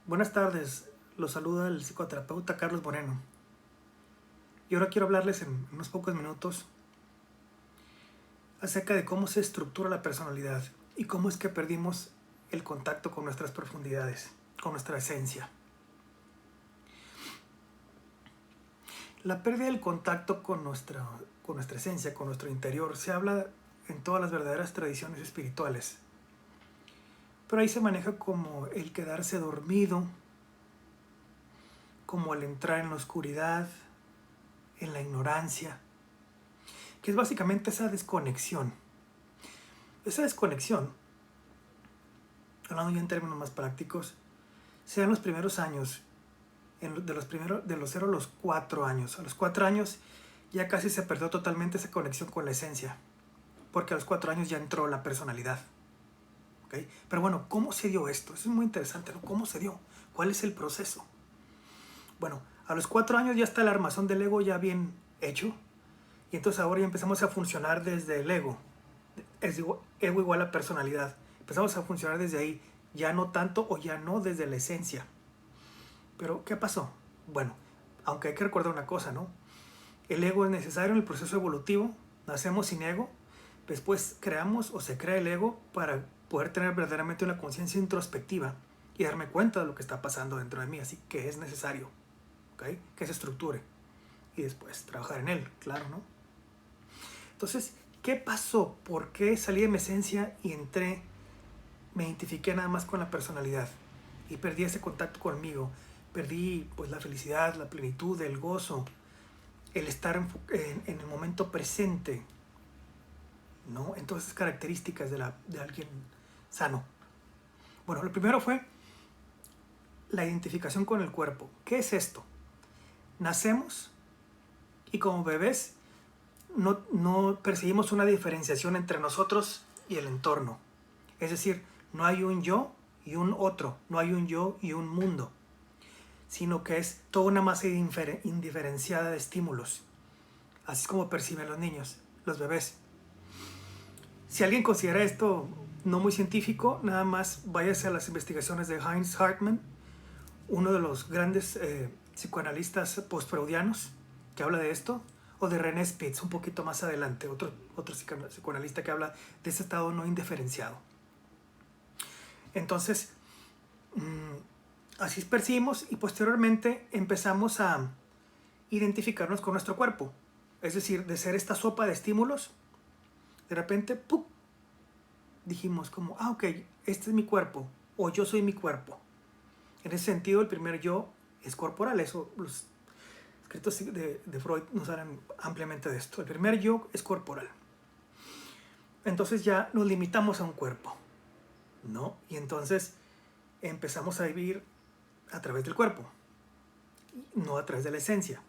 Buenas tardes, los saluda el psicoterapeuta Carlos Moreno. Y ahora quiero hablarles en unos pocos minutos acerca de cómo se estructura la personalidad y cómo es que perdimos el contacto con nuestras profundidades, con nuestra esencia. La pérdida del contacto con nuestra esencia, con nuestro interior, se habla en todas las verdaderas tradiciones espirituales. Pero ahí se maneja como el quedarse dormido, como el entrar en la oscuridad, en la ignorancia, que es básicamente esa desconexión. Esa desconexión, hablando ya en términos más prácticos, se da en los primeros años, de los 0 a los 4 años. A los 4 años ya casi se perdió totalmente esa conexión con la esencia, porque a los 4 años ya entró la personalidad. ¿Okay? Pero bueno, ¿cómo se dio esto? Eso es muy interesante, ¿no? ¿Cómo se dio? ¿Cuál es el proceso? Bueno, a los 4 años ya está el armazón del ego ya bien hecho, y entonces ahora ya empezamos a funcionar desde el ego. Ego igual a personalidad. Empezamos a funcionar desde ahí, ya no tanto o ya no desde la esencia. Pero, ¿qué pasó? Bueno, aunque hay que recordar una cosa, ¿no? El ego es necesario en el proceso evolutivo. Nacemos sin ego, después creamos o se crea el ego para poder tener verdaderamente una conciencia introspectiva y darme cuenta de lo que está pasando dentro de mí. Así que es necesario, ¿okay? Que se estructure y después trabajar en él, claro, ¿no? Entonces, ¿qué pasó? ¿Por qué salí de mi esencia y entré? Me identifiqué nada más con la personalidad y perdí ese contacto conmigo. Perdí pues la felicidad, la plenitud, el gozo, el estar en el momento presente, ¿no? En todas esas características de alguien sano. Bueno, lo primero fue la identificación con el cuerpo. ¿Qué es esto? Nacemos y como bebés no percibimos una diferenciación entre nosotros y el entorno. Es decir, no hay un yo y un otro, no hay un yo y un mundo, sino que es toda una masa indiferenciada de estímulos. Así es como perciben los niños, los bebés. Si alguien considera esto no muy científico, nada más váyase a las investigaciones de Heinz Hartmann, uno de los grandes psicoanalistas post-freudianos que habla de esto, o de René Spitz, un poquito más adelante, otro psicoanalista que habla de ese estado no indiferenciado. Entonces, así percibimos y posteriormente empezamos a identificarnos con nuestro cuerpo. Es decir, de ser esta sopa de estímulos, de repente, ¡pum!, dijimos como, ok, este es mi cuerpo, o yo soy mi cuerpo. En ese sentido, el primer yo es corporal. Eso los escritos de Freud nos hablan ampliamente de esto. El primer yo es corporal. Entonces ya nos limitamos a un cuerpo, ¿no? Y entonces empezamos a vivir a través del cuerpo, no a través de la esencia.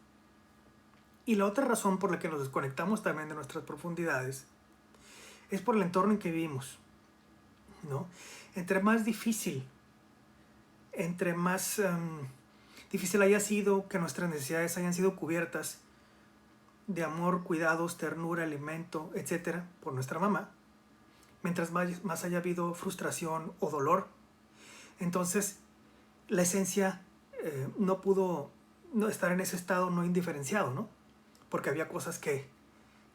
Y la otra razón por la que nos desconectamos también de nuestras profundidades es por el entorno en que vivimos, ¿no? Entre más difícil haya sido que nuestras necesidades hayan sido cubiertas de amor, cuidados, ternura, alimento, etc., por nuestra mamá, mientras más haya habido frustración o dolor, entonces la esencia no pudo estar en ese estado no indiferenciado, ¿no? Porque había cosas que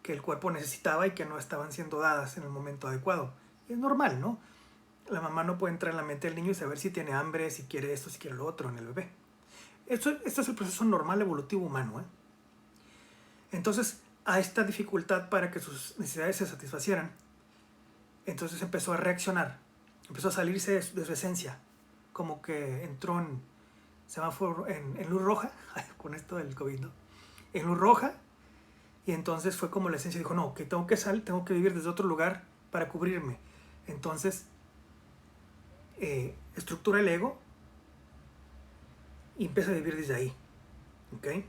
el cuerpo necesitaba y que no estaban siendo dadas en el momento adecuado. Y es normal, ¿no? La mamá no puede entrar en la mente del niño y saber si tiene hambre, si quiere esto, si quiere lo otro en el bebé. Esto es el proceso normal evolutivo humano, ¿eh? Entonces, a esta dificultad para que sus necesidades se satisfacieran, entonces empezó a reaccionar, empezó a salirse de su esencia, como que entró en semáforo, en luz roja, con esto del COVID, ¿no? En luz roja, y entonces fue como la esencia dijo, no, que tengo que salir, tengo que vivir desde otro lugar para cubrirme. Entonces, estructura el ego y empieza a vivir desde ahí, ¿ok?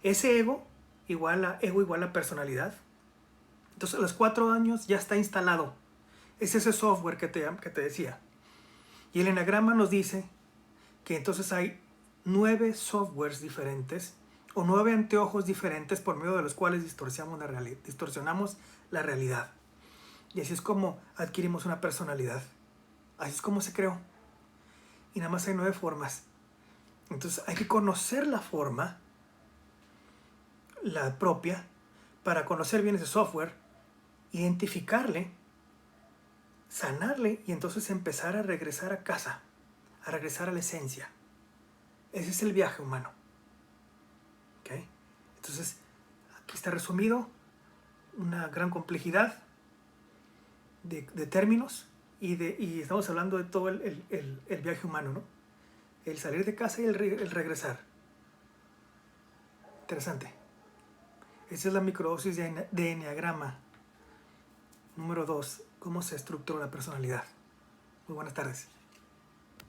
Ese ego igual a personalidad. Entonces a los 4 años ya está instalado. Es ese software que te decía. Y el enagrama nos dice que entonces hay 9 softwares diferentes o 9 anteojos diferentes por medio de los cuales distorsionamos la realidad. Y así es como adquirimos una personalidad. Así es como se creó. y nada más hay 9 formas. Entonces hay que conocer la forma, la propia, para conocer bien ese software, identificarle, sanarle y entonces empezar a regresar a casa, a regresar a la esencia. Ese es el viaje humano. ¿Okay? Entonces, aquí está resumido una gran complejidad de términos y estamos hablando de todo el viaje humano, ¿no? El salir de casa y el regresar. Interesante. Esa es la microdosis de Enneagrama número 2. Cómo se estructura la personalidad. Muy buenas tardes.